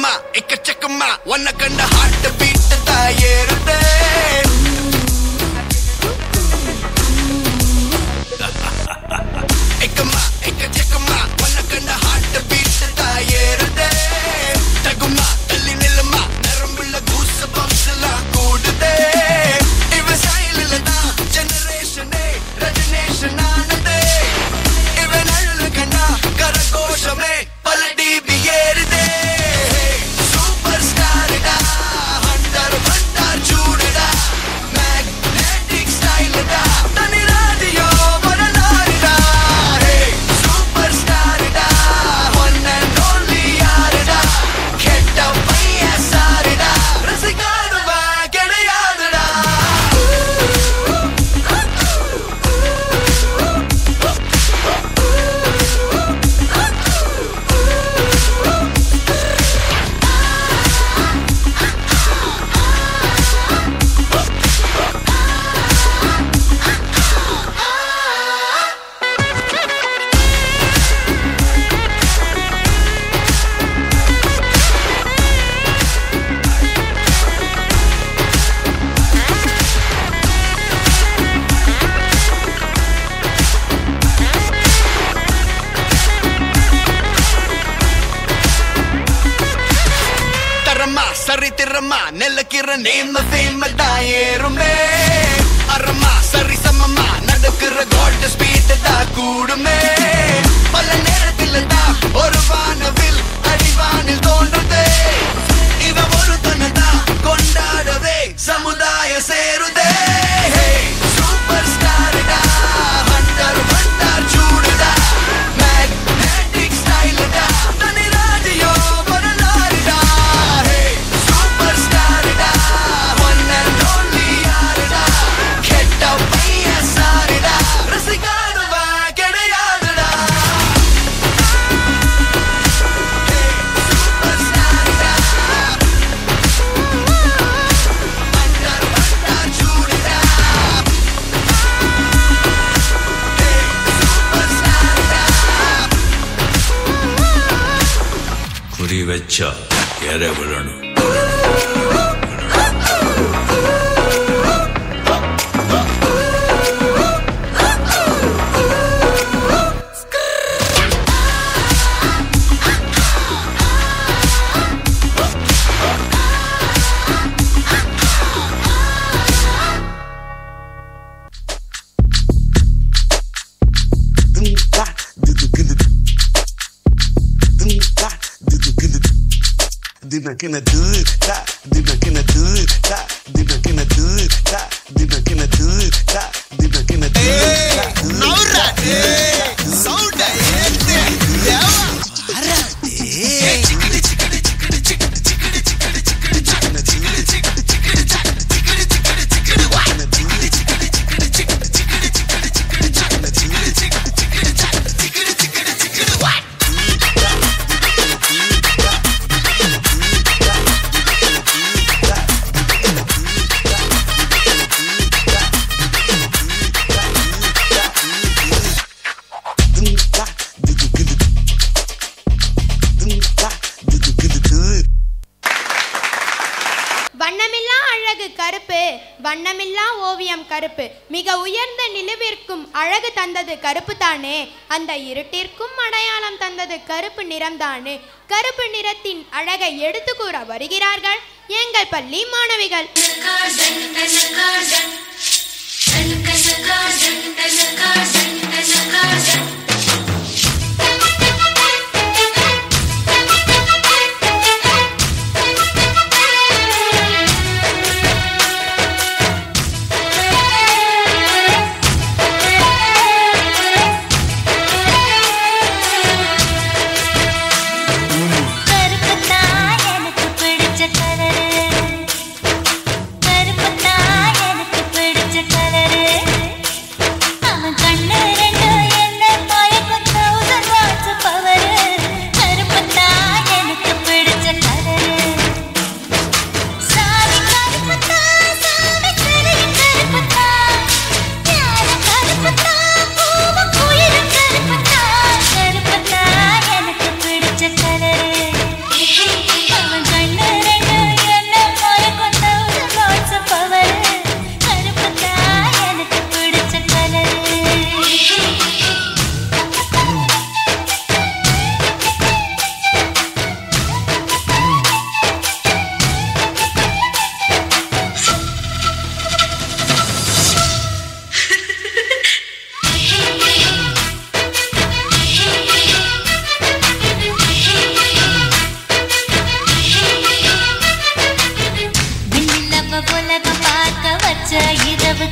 எக்கச்சக்கமா எக்கச்சக்கமா உன்னை கண்ட ஹார்ட் பீட் தான் ஏறுதே எக்கமா எக்கச்சக்கமா உன்னை கண்ட ஹார்ட் பீட் தான் ஏறுதே தகுமா தள்ளி நிலமா நரம்புள்ள கூச பம்ஸ் எல்லாம் கூடுதே இவ சைலில் தான் ஜெனரேஷனே ரெஜினேஷன் ஆனதே இவன் அழகு கண்டா கரகோஷமே பல டிபி ஏறுதே சூப்பர் ஸ்டார்டா ஹண்டர் வண்டார் சூடடா மேக்னெட்டிக் ஸ்டைல்டா தனி ராடியோ வரலாறுடா சூப்பர் ஸ்டார்டா ஒன் அண்ட் ஒன்லி யாருடா கெட்ட பையன் சாருடா ரசிகாதவா கிடையாதுடா தரமா சரி திறமா நெல்லக்கிற நேம ஃபேம தான் ஏறுமே அரமா சரி சமமா நடக்கிற கோல்ட் ஸ்பீட் தான் கூடுமே பல நேரத்தில் தான் ஒரு வானவில் அடிவானில் தோன்றுதே இவ ஒரு தனதான் கொண்டாடவே சமுதாயம் சேருதே சூப்பர் ஸ்டார்டா ஹண்டர் வண்டார் சூடுடா மேக்னெட்டிக் ஸ்டைல்டா தனி ராடியோ வரலாறுடா சூப்பர் ஸ்டார்டா ஒன் அண்ட் ஒன்லி யாருடா கெட்ட பையன் சாருடா ரசிகாதவா கிடையாதுடா சூப்பர் ஸ்டார்டா ஹண்டர் வண்டார் சூடுடா சூப்பர் ஸ்டார்டா குறி வச்சா எற விழணும். Dime que no do it, dime que no do it, dime que no do it, dime que no do it, dime que no do it. நௌரா சவுண்ட் ஏத்து தேவா அரடே சிக்கடி சிக்கடி சிக்கடி சிக்கடி சிக்கடி சிக்கடி சிக்கடி சிக்கடி சிக்கடி சிக்கடி சிக்கடி சிக்கடி சிக்கடி சிக்கடி வா சிக்கடி சிக்கடி சிக்கடி சிக்கடி சிக்கடி சிக்கடி சிக்கடி சிக்கடி சிக்கடி சிக்கடி சிக்கடி சிக்கடி வா வண்ணமில்லா அழகு கருப்பு வண்ணமில்லா ஓவியம் கருப்பு மிக உயர்ந்த நிலவிற்கும் அழகு தந்தது கருப்பு தானே அந்த இருட்டிற்கும் அடையாளம் தந்தது கருப்பு நிறம்தானே கருப்பு நிறத்தின் அழகை எடுத்து கூற வருகிறார்கள் எங்கள் பள்ளி மாணவிகள். கருப்பு தான் எனக்கு பிடிச்ச கலரு, கருப்பு தான் எனக்கு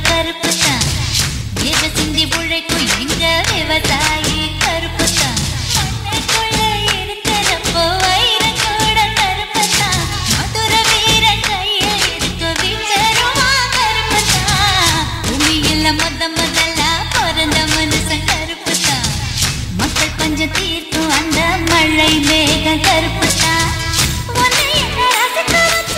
கருப்பு தான். எத சிந்தி உழைக்கும் எங்க விவசாயி கருப்பு தான். மண்ணுக்குள்ள இருக்கிறப்போ வைரம் கூட கருப்பு தான். மதுர வீரன் கையில் இருக்க வீச்சருவா கருப்பு தான். பூமியில முதலா பிறந்த மனுஷன் கருப்பு தான். மக்கள் பஞ்சம் தீர்க்கும் அந்த மழை மேகம் கருப்பு தான். உன்னை என்ன ரசிக்க வச்ச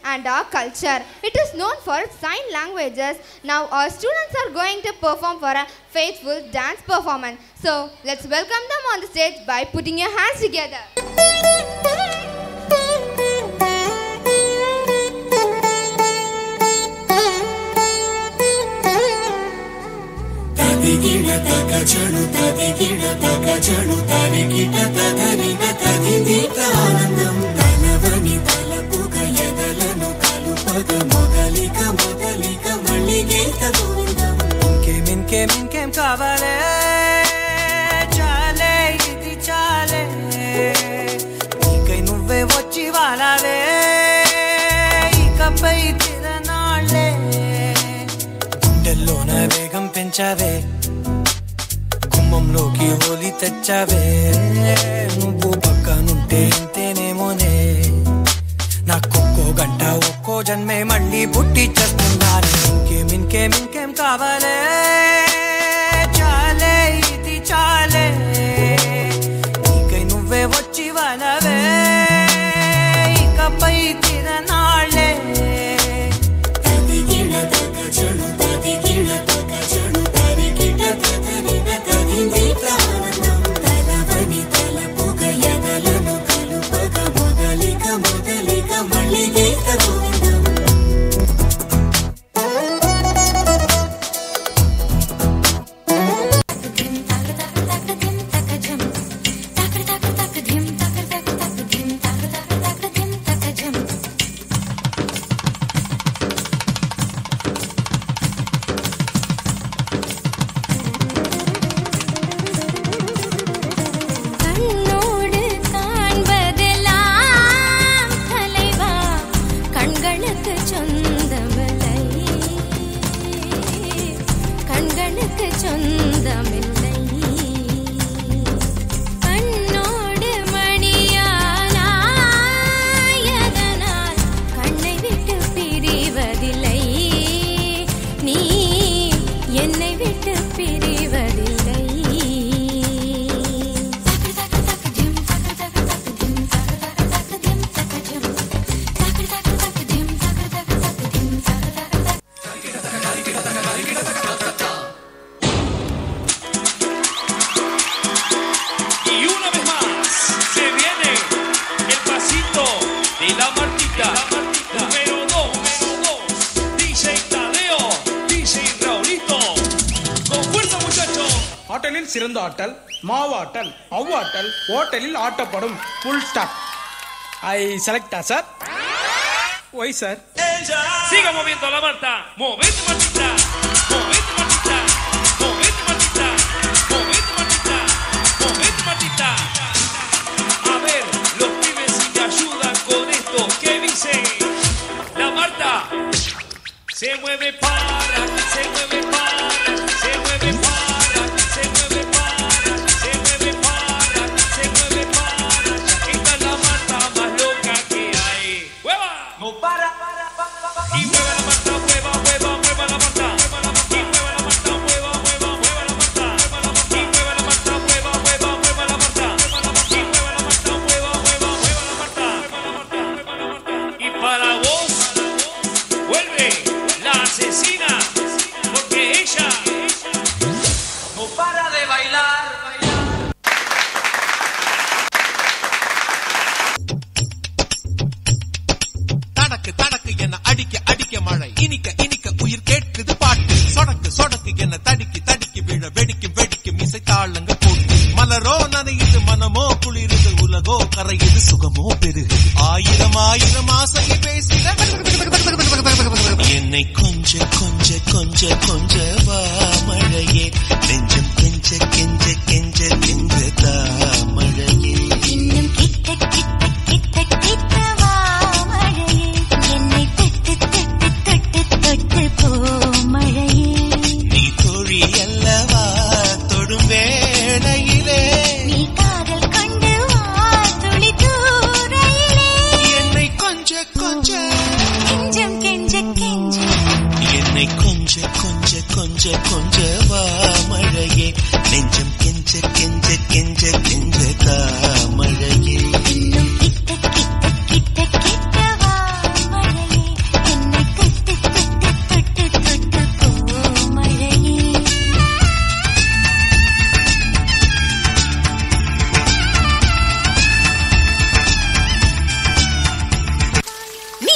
and our culture. It is known for sign languages. Now our students are going to perform for a faithful dance performance. So let's welcome them on the stage by putting your hands together. ఇంకేం కావాలే చాలే ఇది చాలే నీకై నువ్వే వచ్చి వాలాలే ఇకపై తిరనాళ్ళే గుండెల్లోన వేగం పెంచావే గుమ్మంలోకి హోలీ తెచ్చావే నువ్వు పక్కనుంటే ఇంతేనేమోనే నాకొక్కో గంట ఒక్కో జన్మే మళ్ళీ పుట్టి చేస్తున్నాను ఇంకేం కావాలే చాలే ఇది చాలే నీకై నువ్వే వచ్చి వాలవే ఇకపై తిరనాళ్ళే Martita, número 2, DJ Tadeo, DJ Raulito. Con fuerza, muchachos. ஆட்டலில் சிறந்த ஆட்டல், மாவாட்டல், அவ்வாட்டல், ஓட்டலில் ஆட்டப்படும். Full stop. I select sir. Why sir? Siga moviendo la Marta. Movete, Martita. Movete, Martita. Movete, Martita. Movete, Martita. Movete, Martita. A ver, los pibes si me ayudan con esto. ¿Qué dicen? La Marta se mueve para, se mueve para, se mueve para, se mueve para, se mueve para, se mueve para. Esta es la Marta más loca que hay. ¡Hueva! No para. Y mueve la Marta, mueva, mueva, mueva la Marta. Y mueve la Marta, mueva, mueva, mueva la Marta. Y mueve la Marta, mueva, mueva, mueva la Marta. Y mueve la Marta, mueva, mueva, mueva la Marta. Y para vos vuelve la asesina, porque ella no para de bailar. தடக்கு தடக்கு என அடிக்க அடிக்க மழை, இனிக்க இனிக்க உயிர் கேட்குது பாட்டு, சொடக்கு சொடக்கு என தடிக்கி தடிக்கி விழ வெடிக்கும் வெடிக்கும் இசை தாளங்க போட்டு, மலரோ நனையுது மனமோ குளிருது உலகோ கரையுது சுகமோ பெருகுது, ஆயிரம் ஆயிரம் ஆசையை பேசிட என்னை கொஞ்ச கொஞ்ச கொஞ்ச கொஞ்ச வா மழையே, நெஞ்சம் கெஞ்ச கெஞ்ச கெஞ்ச கெஞ்ச தா மழையே, இன்னும் கிட்ட கிட்ட கிட்ட கிட்ட வா மழையே, என்னை தொட்டு தொட்டு தொட்டு தொட்டு போ மழையே, நீ தோழி அல்லவா தொடும் வேளையிலே, நீ காதல் கொண்டு வா துளி தூரையிலே, என்னை கொஞ்ச கொஞ்ச கெஞ்சம் கெஞ்ச கெஞ்ச, என்னை கொஞ்ச கொஞ்ச கொஞ்ச கொஞ்ச வா மழையே, நெஞ்சம் கெஞ்ச கெஞ்ச கெஞ்ச கெஞ்ச தா மழையே, இன்னும் கிட்ட கிட்ட கிட்ட கிட்ட வா மழையே, என்னை தொட்டு தொட்டு தொட்டு தொட்டு போ மழையே. நீ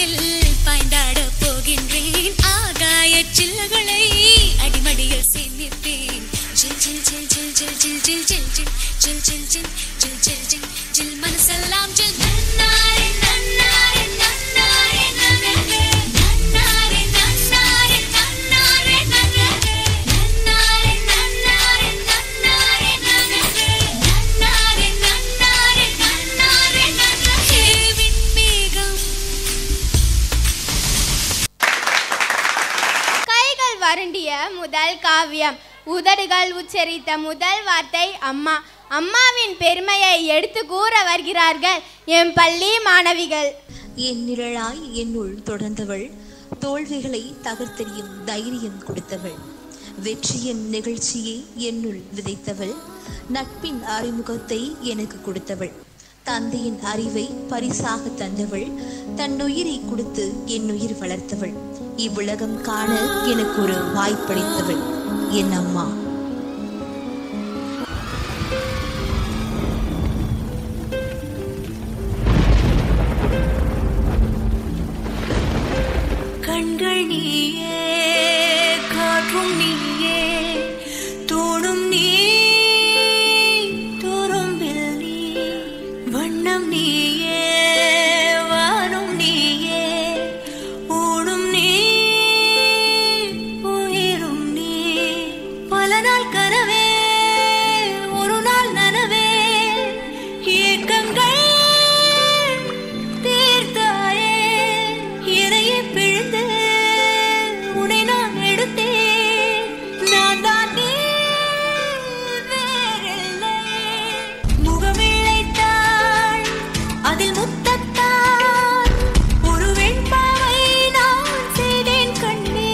வானில் பாய்ந்தாட போகின்றேன் ஆகாய சில்லுகளை அடிமடியில் சேமிப்பேன் ஜில் ஜில் ஜில் ஜில் ஜில் ஜில் ஜில் ஜில் ஜில் ஜில் ஜில் ஜில் ஜில் ஜில் ஜில் மனசெல்லாம் ஜில் நன்னாரே நன்னாரே நன்னாரே நன்னாரே நன்னாரே நன்னாரே நன்னாரே நன்னாரே நன்னாரே நன்னாரே நன்னாரே நன்னாரே நன்னாரே நன்னாரே நன்னாரே விண்மேகம். கைகள் வருண்டிய முதல் காவியம், உதடுகள் உச்சரித்த முதல் வார்த்தை அம்மா. அம்மாவின் பெருமையை எடுத்து கூற வருகிறார்கள் என் பள்ளி மாணவிகள். என் நிழலாய் என்னுள் தொடர்ந்தவள், தோல்விகளை தகர்த்தெறியும் தைரியம் கொடுத்தவள், வெற்றியின் நிகழ்ச்சியை என்னுள் விதைத்தவள், நட்பின் அறிமுகத்தை எனக்கு கொடுத்தவள், தந்தையின் அறிவை பரிசாக தந்தவள், தன்னுயிரை கொடுத்து என் உயிர் வளர்த்தவள், இவ்வுலகம் காண எனக்கு ஒரு வாய்ப்பளித்தவள் என் அம்மா. கண்கள் நீயே, காற்றும் நீயே, தோடும் நீ, துரும்பில் நீ, வண்ணம் நீயே, வானும் நீயே, ஊடும் நீ, உயிரும் நீ, பல நாள் கனவே, ஒரு நாள் நனவே, ஏக்கங்கள் தீர்த்தாயே, இறையை பிழிந்து உன்னை நான் எடுத்தேன், நான் தான் நீ வேறில்லை, முகமிழைத்தாள் அதில் முத்தத்தால் ஒரு வெண்பாவை நான் செய்தேன் கண்ணே,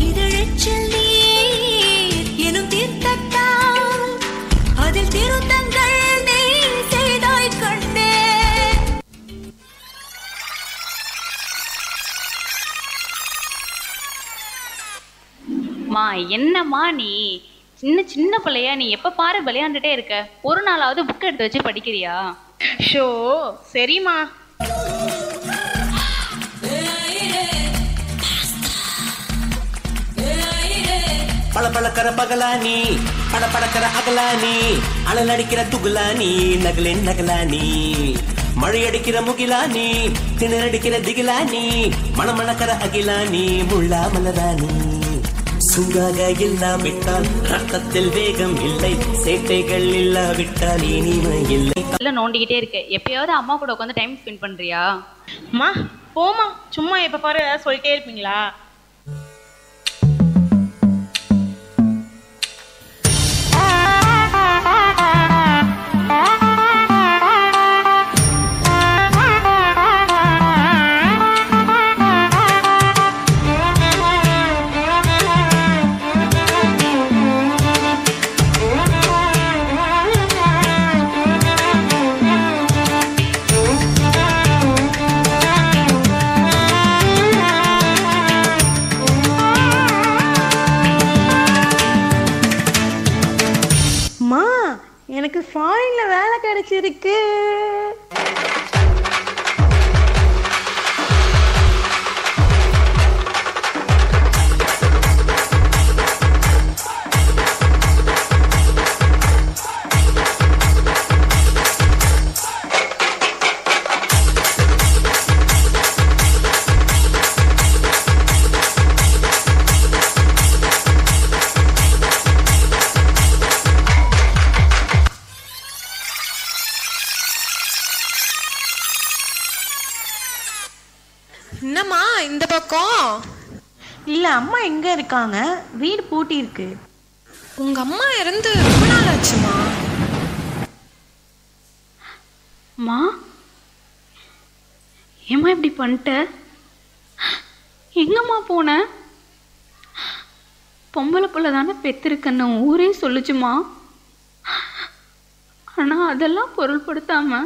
இதழெச்சில் நீர் எனும் தீர்த்தத்தால் அதில் திருத்தங்கள் நீ செய்தாய் கண்ணே. மா என்னம்மா நீ சின்ன சின்ன பிள்ளையா, நீ எப்ப பாரு விளையாண்டுட்டே இருக்க, ஒரு நாளாவது புக் எடுத்து வச்சு படிக்கிறியா? ஷோ சரிம்மா. பளபளக்கிற பகலானி, படபடக்கிற அகலானி, அனல் அடிக்கிற துகுலானி, நகலின் நகலானி, மழை அடிக்கிற முகிலானி, திணறடிக்கிற திகிலானி, மணமணக்கிற அகிலானி, முள்ளா மலரானி, சுங்காக இல்லாவிட்டால் ரத்தத்தில் வேகம் இல்லை, சேட்டைகள் இல்லாவிட்டால் இனிமை இல்லை. இல்ல நோண்டிக்கிட்டே இருக்க, எப்பயாவது அம்மா கூட உட்காந்து டைம் ஸ்பெண்ட் பண்றியா? அம்மா போமா, சும்மா எப்ப பாரு ஏதாவது சொல்லிட்டே இருப்பீங்களா? எனக்கு ஃபாரின்ல வேலை கிடைச்சிருக்கு. என்னம்மா இந்த பக்கம்? இல்ல அம்மா எங்க இருக்காங்க? வீடு பூட்டி இருக்கு. உங்க அம்மா இறந்து ரொம்ப நாள் ஆச்சுமா. மா ஏம்மா இப்படி பண்ணிட்ட? எங்கம்மா போன? பொம்பளை பிள்ளை தானே பெத்திருக்கன்னு ஊரே சொல்லுச்சுமா. ஆனா அதெல்லாம் பொருள்படுத்தாம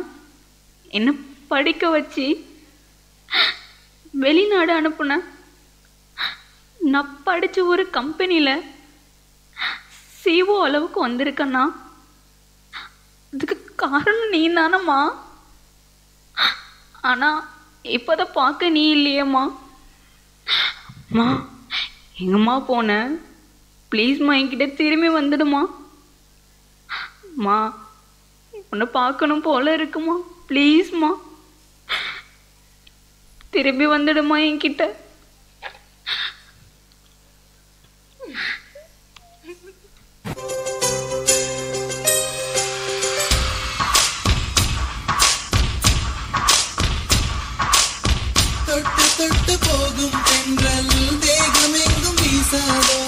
என்ன படிக்க வச்சு வெளிநாடு அனுப்புன. நான் படிச்ச ஒரு கம்பெனியில சிஓ அளவுக்கு வந்திருக்கேன்னா அதுக்கு காரணம் நீ தானம்மா. ஆனா இப்போதான் பார்க்க நீ இல்லையேம்மா. அம்மா எங்கம்மா போன? ப்ளீஸ்மா என்கிட்ட திரும்பி வந்துடுமா. அம்மா உன்னை பார்க்கணும் போல இருக்குமா. ப்ளீஸ்மா திரும்பி வந்துடுமா என்கிட்ட. தொட்டு தொட்டு போகும் தென்றல் தேகம் எங்கும் வீசாதோ,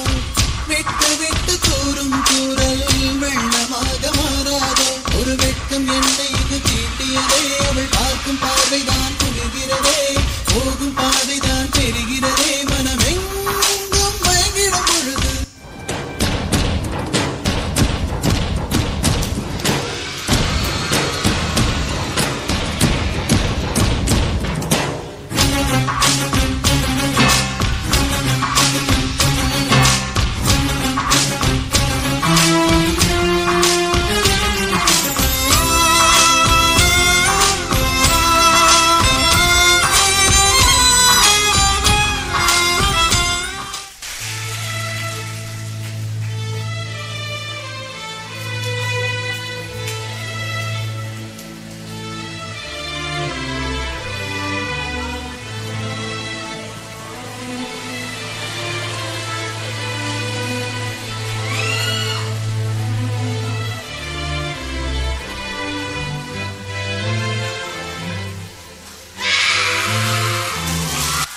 விட்டு விட்டு கூறும் கூறல் வெள்ளமாக மாறாதோ. ஒரு வெட்கம் என்னை இது தீட்டியதே, அவள் பார்க்கும் பார்வைதான் புரிகிறதே, போகும் பாதைதான் தெரிகிறதே, மனமெங்கும் மயங்கிடும் பொழுது.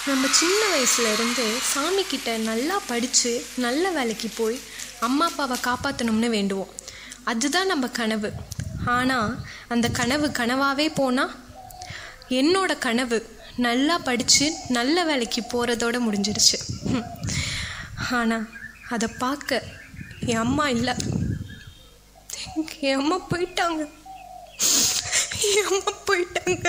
நம்ம சின்ன வயசுல இருந்து சாமி கிட்ட நல்லா படித்து நல்ல வேலைக்கு போய் அம்மா அப்பாவை காப்பாற்றணும்னு வேண்டுவோம். அதுதான் நம்ம கனவு. ஆனால் அந்த கனவு கனவாகவே போனால் என்னோட கனவு நல்லா படித்து நல்ல வேலைக்கு போகிறதோடு முடிஞ்சிருச்சு. ஆனால் அதை பார்க்க என் அம்மா இல்லை. என் அம்மா போயிட்டாங்க. என் அம்மா போயிட்டாங்க.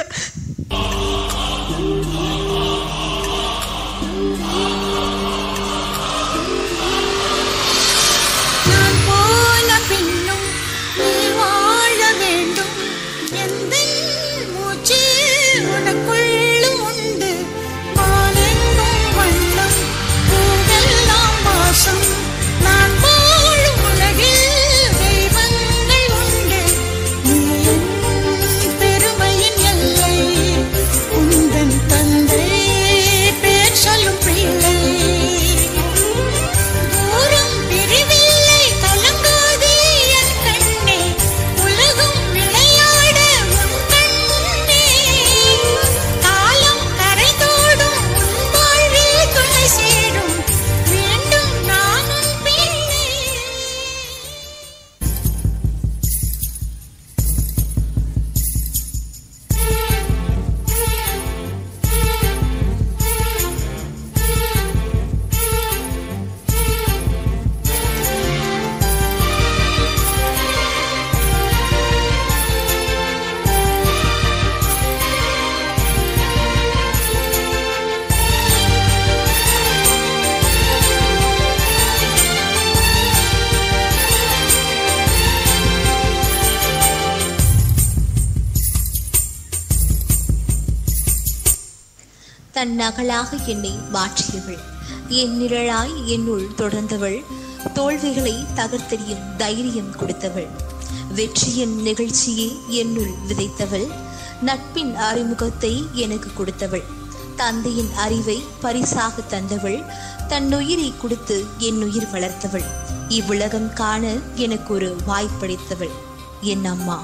நான் போன பின்னும் நீ வாழ வேண்டும், எந்த மூச்சு உனக்குள்ளும் உண்டு. வானெங்கும் வண்ணம், பூவெல்லாம் வாசம், நான் வாழும் உலகில் தெய்வங்கள் உண்டு. நீ என் பெருமையின் எல்லை, உந்தன் தந்தை பேர் சொல்லும் பிள்ளை. தூரம் பிரிவில்லை கலங்காதே என் கண்ணே, உலகம் விளையாட உன் கண்ணே. காலம் கரைதோடும் உன் வாழ்வில் துணை சேரும், வேண்டும் நான் உன் பிள்ளை. தன் நகலாக என்னை மாற்றியவள், என் நிழலாய் என்னுள் தொடர்ந்தவள், தோல்விகளை தகர்த்தெறியும் தைரியம் கொடுத்தவள், வெற்றியின் நிகழ்ச்சியை என்னுள் விதைத்தவள், நட்பின் அறிமுகத்தை எனக்கு கொடுத்தவள், தந்தையின் அறிவை பரிசாக தந்தவள், தன்னுயிரை கொடுத்து என் உயிர் வளர்த்தவள், இவ்வுலகம் காண எனக்கு ஒரு வாய்ப்பளித்தவள் என் அம்மா.